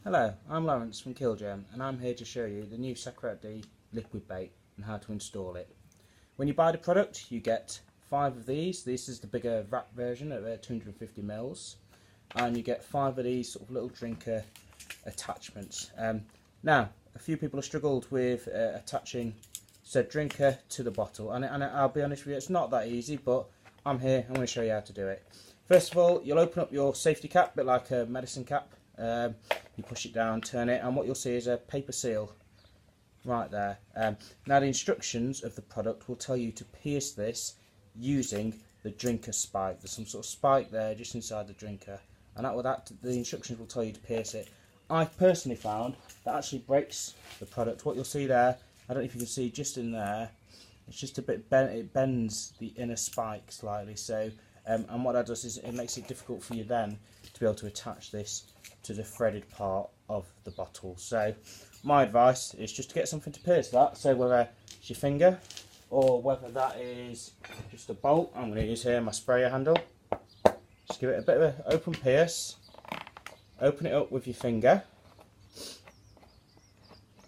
Hello, I'm Lawrence from Killgem and I'm here to show you the new Sakarat D liquid bait and how to install it. When you buy the product you get 5 of these. This is the bigger wrap version at 250ml, and you get 5 of these sort of little drinker attachments. Now a few people have struggled with attaching said drinker to the bottle, and I'll be honest with you, it's not that easy, but I'm here, I'm going to show you how to do it. First of all, you'll open up your safety cap, a bit like a medicine cap. You push it down, turn it, and what you'll see is a paper seal right there. Now the instructions of the product will tell you to pierce this using the drinker spike. There's some sort of spike there just inside the drinker, and the instructions will tell you to pierce it. I've personally found that actually breaks the product. What you'll see there, I don't know if you can see just in there, it's just a bit bent, it bends the inner spike slightly, so and what that does is it makes it difficult for you then to be able to attach this to the threaded part of the bottle. So my advice is just to get something to pierce that, so whether it's your finger or whether that is just a bolt. I'm going to use here my sprayer handle. Just give it a bit of an open pierce, open it up with your finger,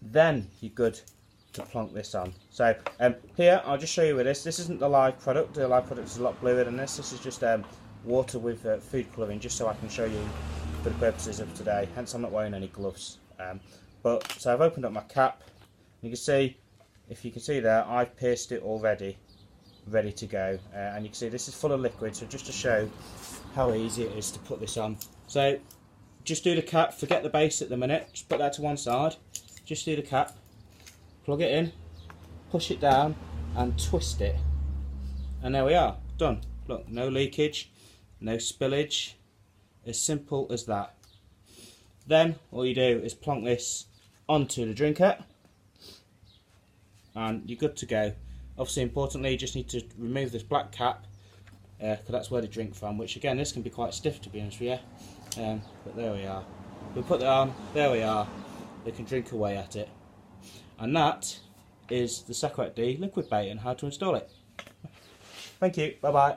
then you're good to plonk this on. So here I'll just show you with this. This isn't the live product. The live product is a lot bluer than this. This is just water with food colouring, just so I can show you for the purposes of today. Hence I'm not wearing any gloves. So I've opened up my cap. You can see, if you can see there, I've pierced it already, ready to go. And you can see this is full of liquid. So just to show how easy it is to put this on. So just do the cap. Forget the base at the minute. Just put that to one side. Just do the cap. Plug it in, push it down and twist it, and there we are, done. Look, no leakage, no spillage, as simple as that. Then all you do is plonk this onto the drinker and you're good to go. Obviously importantly, you just need to remove this black cap because that's where they drink from, which again this can be quite stiff to be honest with you, but there we are. We put that on, there we are, they can drink away at it. And that is the Sakarat D liquid bait and how to install it. Thank you, bye bye.